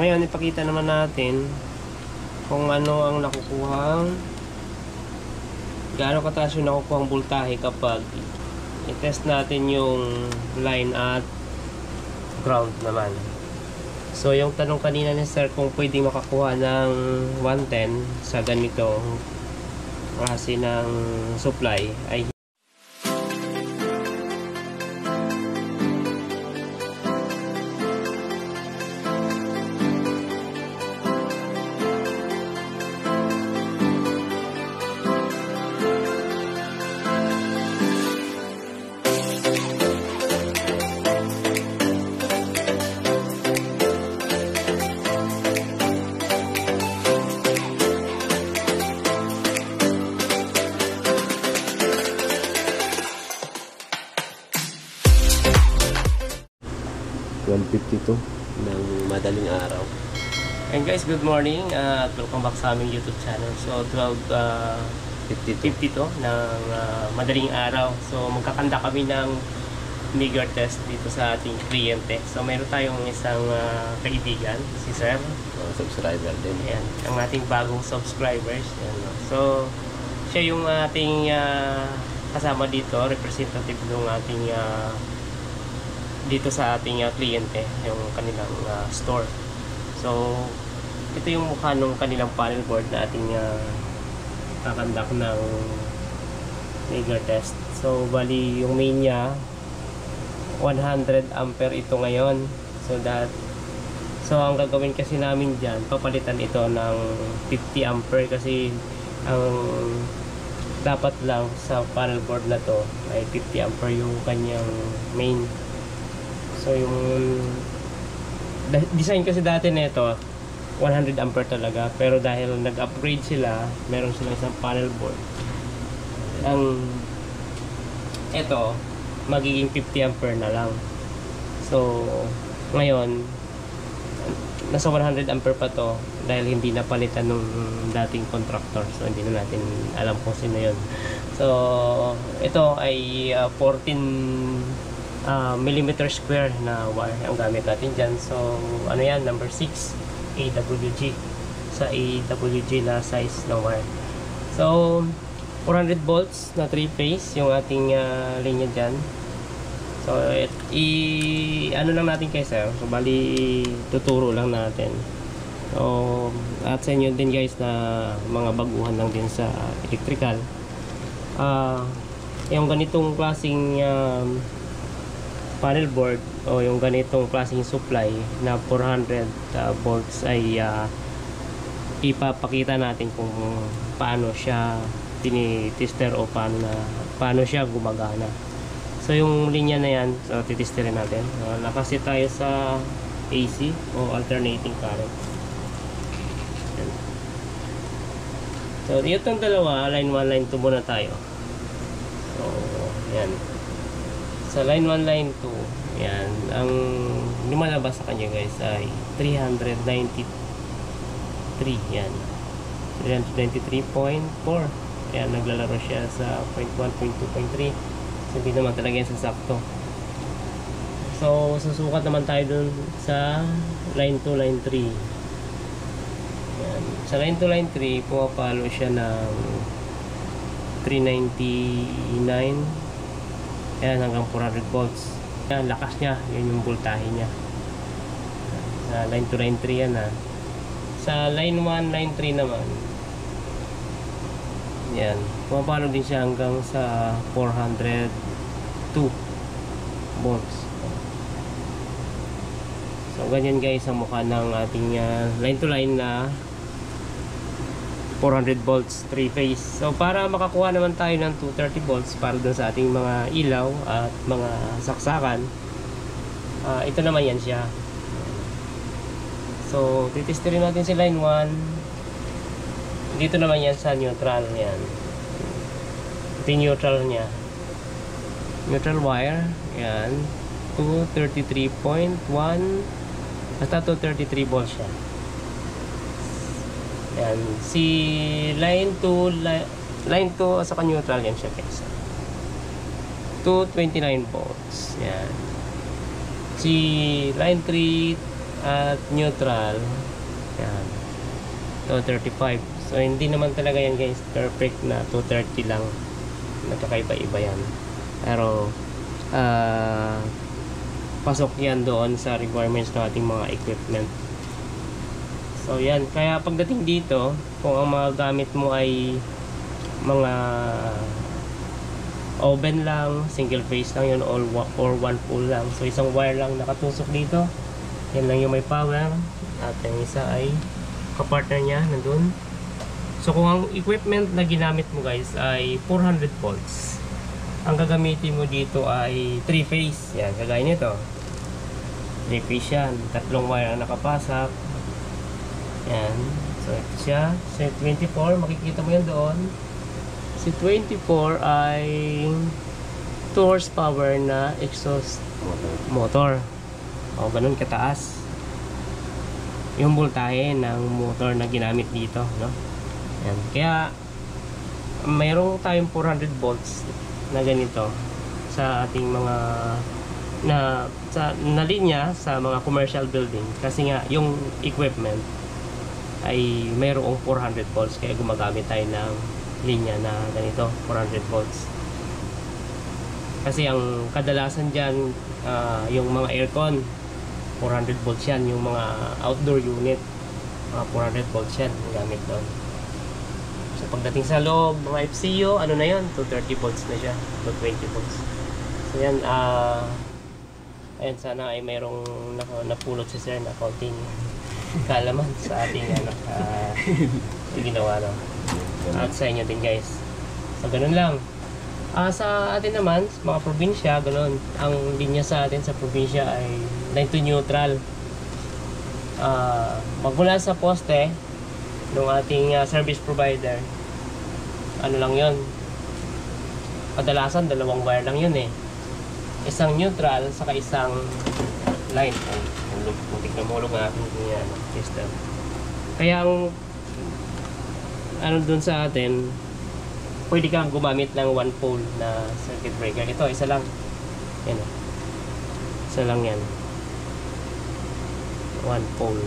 ngayon, ipakita naman natin kung ano ang nakukuhang, gaano kataas yung nakukuhang voltahe kapag i-test natin yung line at ground naman. So yung tanong kanina ni sir kung pwedeng makakuha ng 110 sa ganito klase ng supply ay $152 ng madaling araw. And guys, good morning at welcome back sa aming YouTube channel. So 12:52 ng madaling araw. So magkakanda kami ng meager test dito sa ating kliyente. So mayroon tayong isang kaibigan, si Sir. Subscriber din. Ayan, ang ating bagong subscribers. Ayan, no? So siya yung ating kasama dito, representative ng ating dito sa ating kliyente, yung kanilang store. So ito yung mukha ng kanilang panel board na ating kakandak ng meager test. So bali yung main nya 100 ampere ito ngayon. So ang gagawin kasi namin dyan, papalitan ito ng 50 ampere kasi ang dapat lang sa panel board na to ay 50 ampere yung kanyang main. So yung design kasi dati nito 100 ampere talaga, pero dahil nag-upgrade sila, meron silang isang panel board. Ang ito magiging 50 ampere na lang. So ngayon nasa 100 ampere pa to dahil hindi napalitan nung dating contractor. So hindi na natin alam kung sino yun. So ito ay 14 millimeter square na wire ang gamit natin dyan. So ano yan, number 6 AWG, sa AWG na size ng wire. So 400 volts na 3 phase yung ating linya dyan. So ano lang natin guys, so bali tuturo lang natin. So at sa inyo din guys na mga baguhan lang din sa electrical, yung ganitong klaseng panel board o yung ganitong klaseng supply na 400 volts ay ipapakita natin kung paano siya tinitester o paano siya gumagana. So yung linya na yan, so titesterin natin. Nakasit tayo sa AC o alternating current. Yan. So itong dalawa, line 1, line 2 muna tayo. So yan. Sa line 1, line 2, yan, ang lumalabas sa kanya guys ay 393, yan, 393.4, yan, naglalaro siya sa 0.1, 0.2, 0.3, so hindi naman talaga yan sasakto. So susukat naman tayo dun sa line 2, line 3, yan, sa line 2, line 3, pumapalo siya ng 399, ayan, hanggang 400 volts. Ayan, lakas niya. Yun yung voltahe niya. Sa line 2, line 3 yan ha. Sa line 1, line 3 naman, yan, pumapalo din siya hanggang sa 402 volts. So ganyan guys ang mukha ng ating line to line na 400 volts 3 phase. So para makakuha naman tayo ng 230 volts para dun sa ating mga ilaw at mga saksakan, ito naman yan siya. So titesterin natin si line 1. Dito naman yan sa neutral. Yan, ito yung neutral nya, neutral wire. Yan, 233.1, basta 233 volts siya. Yan, si line 2 sa neutral yan siya guys, 229 volts. Yan, si line 3 at neutral. Yan. 235. So, hindi naman talaga yan guys perfect na 230 lang. Nagkakaiba-iba yan. Pero, pasok yan doon sa requirements ng ating mga equipment. So, yan. Kaya pagdating dito, kung ang mga gamit mo ay mga oven lang, single phase lang yun, or one pole lang. So, isang wire lang nakatusok dito. Yan lang yung may power. At yung isa ay kapartner niya, nandun. So, kung ang equipment na ginamit mo guys ay 400 volts, ang gagamitin mo dito ay 3 phase. Yan, kagaya nito. 3 phase yan. Tatlong wire ang nakapasak. Yan. So, ito siya. So, 24, makikita mo yan doon. Si 24 ay 2 horsepower na exhaust motor. O, ganun kataas yung voltahe ng motor na ginamit dito, no? Yan. Kaya, mayroong tayong 400 volts na ganito sa ating mga na linya sa mga commercial building. Kasi nga, yung equipment ay mayroong 400 volts. Kaya gumagamit tayo ng linya na ganito, 400 volts. Kasi ang kadalasan dyan, yung mga aircon, 400 volts yan. Yung mga outdoor unit, 400 volts yan gamit doon. So pagdating sa loob, mga FCU, ano na yun? 230 volts na siya, 220 volts. So yan, ayan, sana ay mayroong napulot si sir na konting kalaman sa ating ginawa, no? At sa inyo din guys. So ganun lang. Sa atin naman, mga probinsya, ganun. Ang linya sa atin sa probinsya ay line to neutral. Magmula sa poste ng ating service provider, ano lang yon, kadalasan dalawang wire lang yun eh. Isang neutral saka isang line. Muntik na mulog na ating system. Kaya ang ano dun sa atin, pwede kang gumamit ng one pole na circuit breaker. Ito, isa lang. Yan o. Isa lang yan. One pole.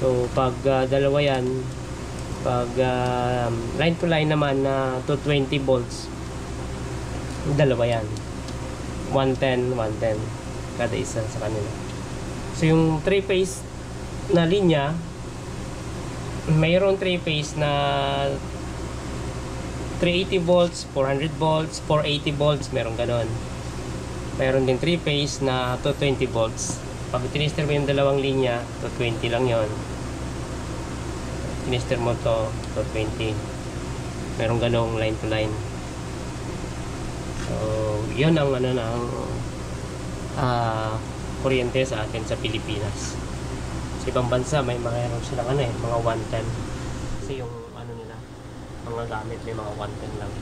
So, pag dalawa yan, pag line to line naman na 220 volts, dalawa yan. 110, 110. Kada isa sa kanila. So, yung 3 phase na linya, mayroon 3 phase na 380 volts, 400 volts, 480 volts, meron ganon. Mayroon din 3 phase na 220 volts. Pag tinister mo yung dalawang linya, 220 lang yon. Tinister mo to 220. Meron ganong line to line. So, yun ang ano na kuryente sa atin sa Pilipinas. Sa ibang bansa may mga silang mga 110. Kasi yung ano nila, mga gamit may mga 110 lang.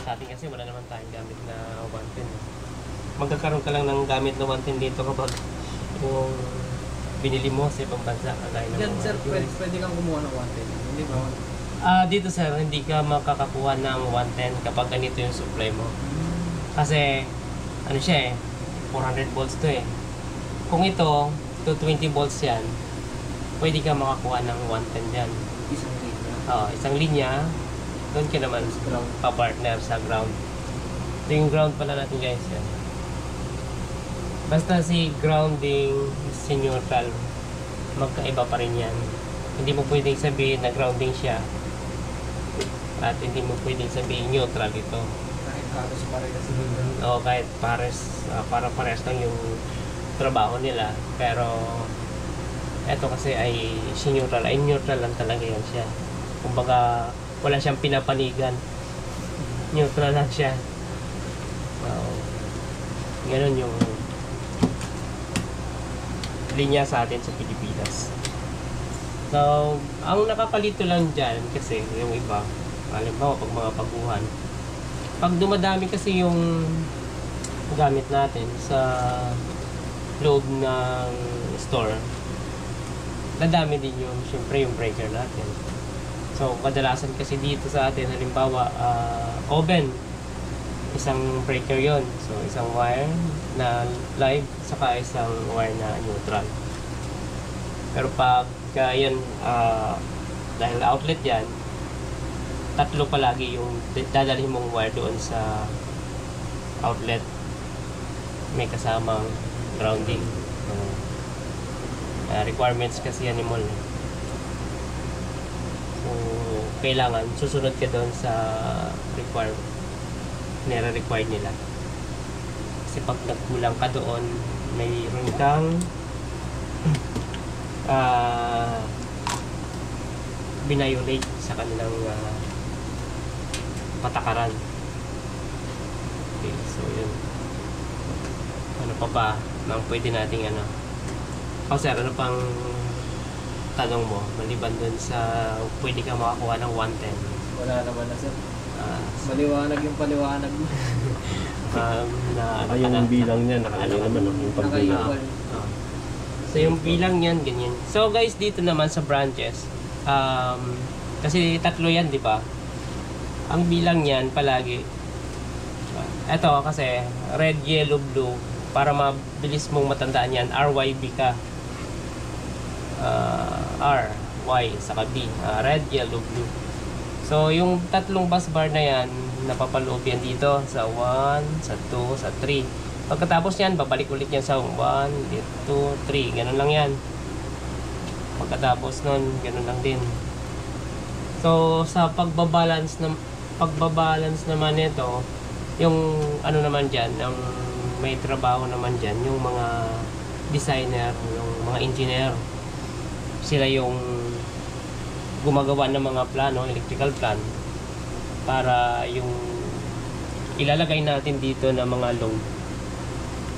Sa atin kasi wala naman tayong gamit na 110. Magkakaroon ka lang ng gamit na 110 dito kapag yung binili mo sa ibang bansa. Yan sir, pwede kang kumuha ng 110. Hindi ba? Dito sir, hindi ka makakakuha ng 110 kapag ganito yung supply mo. Kasi ano siya 400 volts to Kung ito 220 volts yan, pwede ka makakuha ng 110 dyan. Isang linya. Isang linya, doon ka naman pa-partner sa ground. Ito yung ground pala natin guys. Yan. Basta si grounding, si neutral, magkaiba pa rin yan. Hindi mo pwedeng sabihin na grounding siya at hindi mo pwedeng sabihin neutral ito. Kahit halos parehas. Kahit parehas lang yung trabaho nila, pero eto kasi ay si neutral, ay neutral lang talaga yan siya. Kumbaga wala siyang pinapanigan, neutral lang siya. Ganun yung linya sa atin sa Pilipinas. So, ang nakapalito lang dyan kasi yung iba, halimbawa pag mga baguhan, pag dumadami kasi yung gamit natin sa loob ng store, dadami din yung syempre yung breaker natin. So kadalasan kasi dito sa atin, halimbawa oven, isang breaker yon. So, isang wire na live, saka isang wire na neutral. Pero pag yun, dahil outlet yan, tatlo palagi yung dadalhin mong wire doon sa outlet. May kasamang grounding. Requirements kasi yan ni Mall. So, kailangan susunod ka doon sa nire-require nila. Kasi pag nagkulang ka doon, mayroon kang binayolate sa kanilang patakaran. Okay, so yun. Ano pa ba nang pwede nating ano? O sir, ano pang tanong mo? Maliban dun sa pwede ka makakuha ng 110. Wala naman na sir. Maliwanag yung paliwanag mo. Ay, yung bilang niya, nakalagay naman yung pagbilang. Nakaiwan. So yung bilang yan, ganyan. So guys, dito naman sa branches, kasi tatlo yan, di ba? Ang bilang yan palagi, eto kasi red, yellow, blue, para mabilis mong matandaan yan, RYB ka. R, Y, saka B. Red, yellow, blue. So yung tatlong bus bar na yan, napapaloob yan dito sa 1, sa 2, sa 3. Pagkatapos yan, babalik ulit yan sa 1, 2, 3. Ganun lang yan. Pagkatapos nun, ganun lang din. So, sa pagbabalance naman nito, yung ano naman dyan, yung may trabaho naman dyan, yung mga designer, yung mga engineer. Sila yung gumagawa ng mga plano, electrical plan, para yung ilalagay natin dito na mga load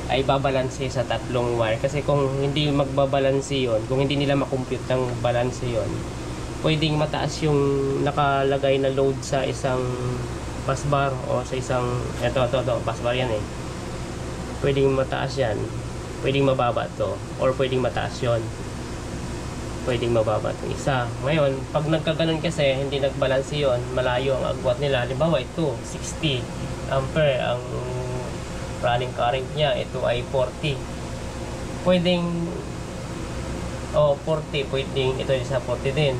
ay babalanse sa tatlong wire. Kasi kung hindi magbabalanse yon, kung hindi nila makompute ng balance yon, pwedeng mataas yung nakalagay na load sa isang bus bar o sa isang ito bus bar yan eh. Pwedeng mataas yan, pwedeng mababa to, or pwedeng mataas yon, pwedeng mababa itong isa. Ngayon, pag nagkaganon kasi, hindi nagbalanse yon, malayo ang agwat nila. Halimbawa ito, 60 ampere ang running current niya, ito ay 40. Pwedeng 40, pwedeng ito sa 40 din.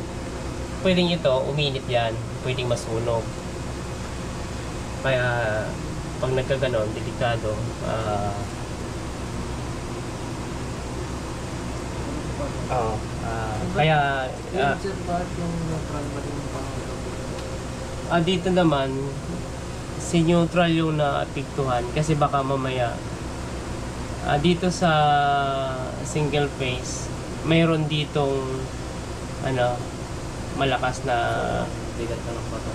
Pwedeng ito, uminit yan, pwedeng masunog. Kaya, pag nagkaganon, delikado. Kaya Sir, bakit yung neutral ba yung pang dito naman si neutral yung naapektuhan kasi baka mamaya dito sa single phase mayroon ditong malakas na bigat na ng bato?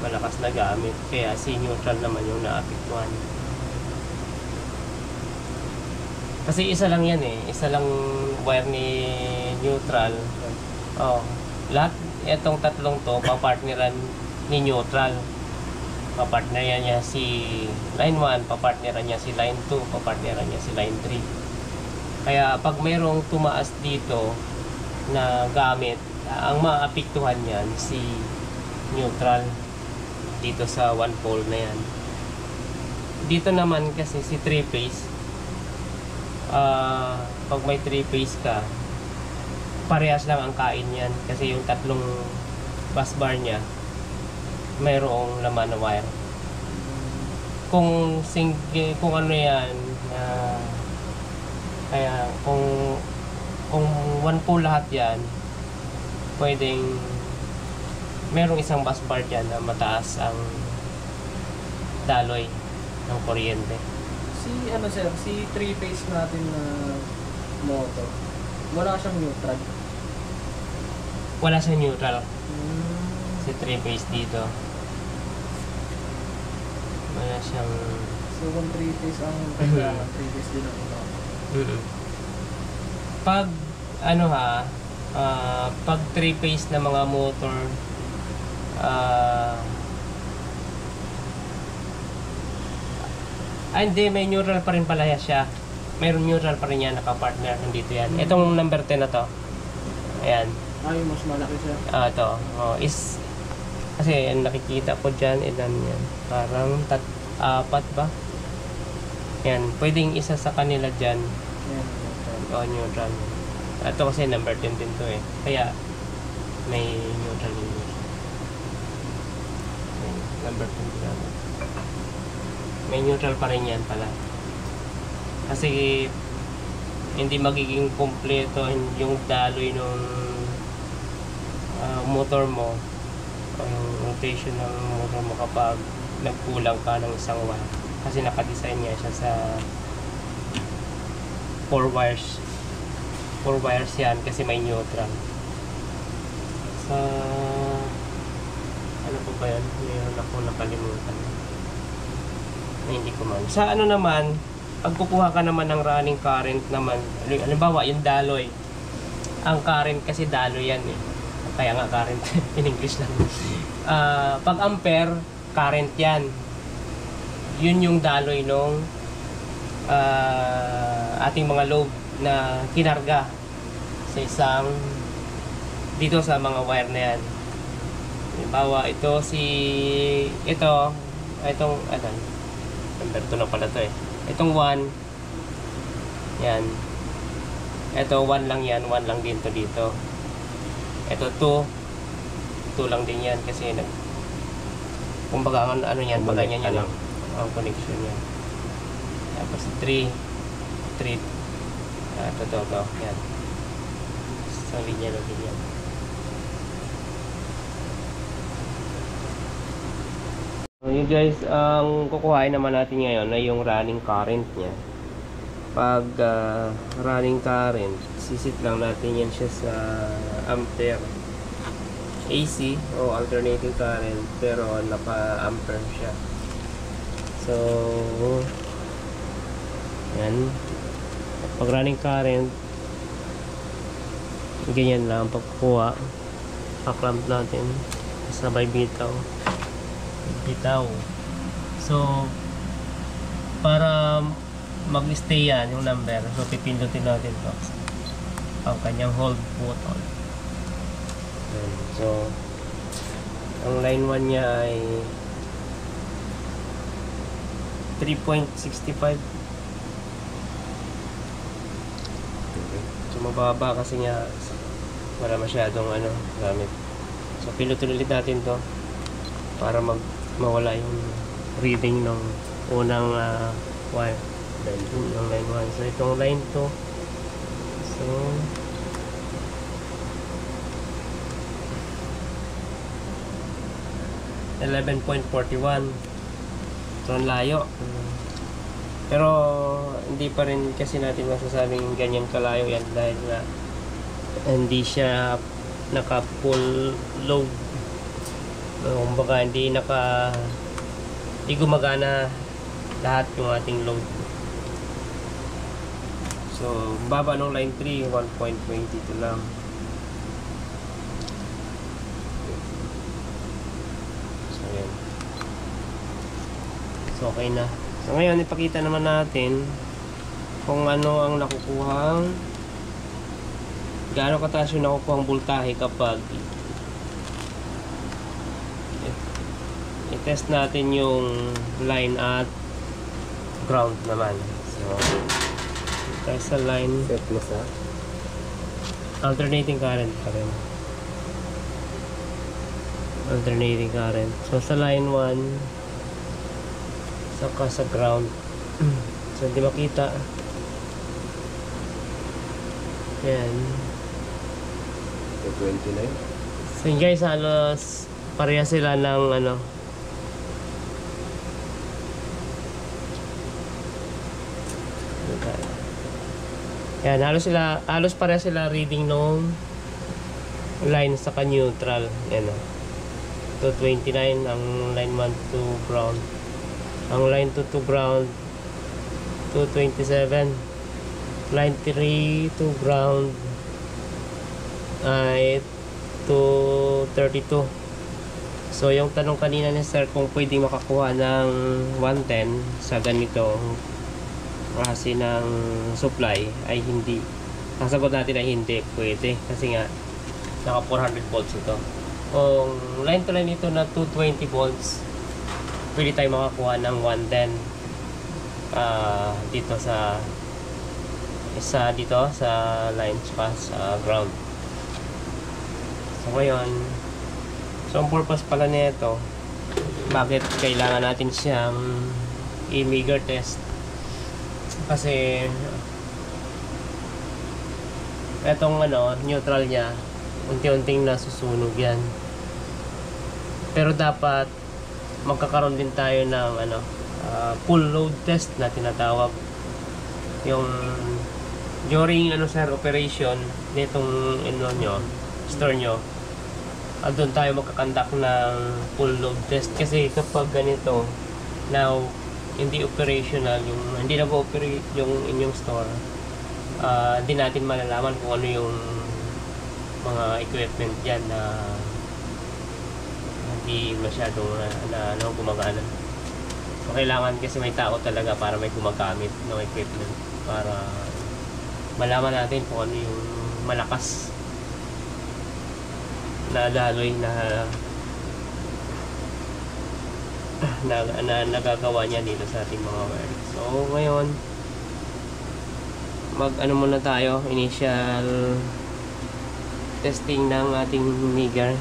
malakas na gamit, kaya si neutral naman yung naapektuhan. Kasi isa lang yan eh, isa lang wire ni neutral. Lahat itong tatlong to papartneran ni neutral. Papartneran niya si line 1, papartneran niya si line 2, papartneran niya si line 3. Kaya pag mayroong tumaas dito na gamit, ang maapektuhan niyan si neutral dito sa one pole na yan. Dito naman kasi si 3 phase, pag may 3 phase ka, parehas lang ang kain yan kasi yung tatlong bus bar niya mayroong laman na wire. Kung ano yan, kaya kung one pole lahat yan, pwedeng merong isang bus bar dyan na mataas ang daloy ng kuryente. Si 3 phase natin na motor, wala siyang neutral. Wala siyang neutral. Si 3 phase dito. Wala siyang... So kung 3 phase ang kailangan, 3 phase din ang ito. Pag pag 3 phase na mga motor, hindi, may neutral pa rin pala siya. Mayroon neutral pa rin yan, naka-partner, nandito yan. Itong number 10 na to, ayan. Yung mas malaki siya. Ito, is, kasi nakikita ko dyan, ilan yan, parang apat ba? Yan, pwedeng isa sa kanila dyan. Yan. O, neutral. Ito kasi number 10 din to eh. Kaya, may neutral din yun. Yan, number 10 din natin. May neutral pa rin yan pala. Kasi, hindi magiging kumpleto yung daloy ng motor mo o yung rotation ng motor mo kapag nagkulang ka ng isang wire. Kasi nakadesign niya siya sa 4 wires. 4 wires yan kasi may neutral. Sa ano po ba yan? Mayroon ako nakalimutan na hindi ko man. Sa ano naman, pag kukuha ka naman ng running current naman, halimbawa yung daloy. Ang current kasi daloy yan eh. Kaya nga current in English lang. Pag ampere, current yan. Yun yung daloy nung ating mga load na kinarga sa isang dito sa mga wire na yan. Halimbawa, itong number 2 na pala to eh. Itong 1, yan. Ito 1 lang yan, 1 lang din to dito. Ito 2 lang din yan kasi kumbaga ano yan, paganyan yan ang connection yan. Tapos 3, ito, yan. Sa linya lang din yan. So yun guys, ang kukuhain naman natin ngayon ay yung running current niya. Pag running current, sisit lang natin yan siya sa ampere. AC o alternating current pero naka-ampere siya. So yan. Pag running current, ganyan lang pagkukuha. Pa-clamp natin sabay bitaw. So para mag-stay yan yung number, so pipindutin natin to ang kanyang hold button. So ang line 1 niya ay 3.65. So mababa kasi nga wala masyadong gamit. So pinutin ulit natin to para mawala yung reading ng unang wire ng line 1. So itong line 2, so $11.41. So ang layo, pero hindi pa rin kasi natin masasabing ganyan kalayo yan dahil na hindi siya naka full load. Kumbaga hindi gumagana lahat yung ating load. So baba ng line 3, 1.22 lang. So yan. So okay na. So ngayon ipakita naman natin kung ano ang nakukuhang gaano kataas yung nakukuhang voltahe kapag i-test natin yung line at ground naman. So tayo sa line, Set na sa alternating current pa rin. Alternating current. So sa line 1 saka sa ground. So hindi makita. Yan. 29. So yun guys, halos pareha sila ng yan, halos pareha sila reading nung line sa neutral. Yan o. 229 ang line 1 to ground. Ang line 2 to ground 227. Line 3 to ground ay 232. So yung tanong kanina ni sir kung pwedeng makakuha ng 110 sa ganito klase ng supply ay hindi. Ang sagot natin ay hindi pwede kasi nga naka 400 volts ito. Kung line to line ito na 220 volts pwede tayo makakuha ng 110 dito sa line tsaka sa ground. So ngayon, so ang purpose pala nito, bakit kailangan natin siyang i-meager test, kasi etong neutral niya unti-unting nasusunog yan, pero dapat magkakaroon din tayo ng full load test na tinatawag, yung during operation nitong store nyo, doon tayo magkakandak ng full load test. Kasi kapag ganito now hindi operational, hindi nag-ooperate yung inyong store, hindi natin malalaman kung ano yung mga equipment dyan na hindi masyadong gumagana. So kailangan kasi may tao talaga para may gumagamit ng equipment, para malaman natin kung ano yung malakas na daloy na nagagawa niya dito sa ating mga wire. So ngayon, muna tayo, initial testing ng ating meager.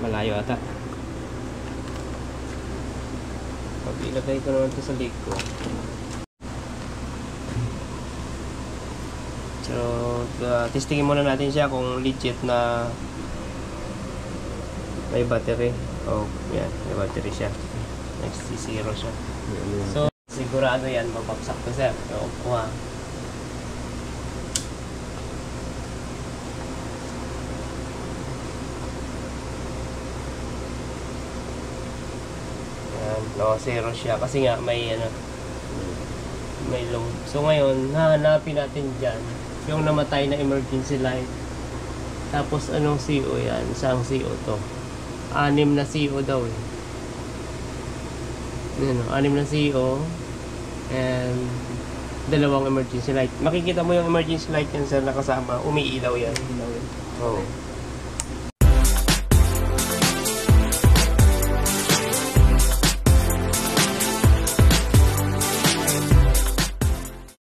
Malayo ata. Pag ilagay ko naman ito sa leg ko. So, testingin muna natin siya kung legit na may battery. Oh, yan, may battery siya. Nag-0 siya. So, sigurado yan, mabaksak to sir. So, kuha. Yan, no, 0 siya. Kasi nga, may load. So, ngayon, hahanapin natin dyan yung namatay na emergency light. Tapos anong CO yan? Saan CO to? 6 na CO daw eh. Yan, 6 na CO and 2 emergency light. Makikita mo yung emergency light yan sa nakasama, umiilaw yan. Oo.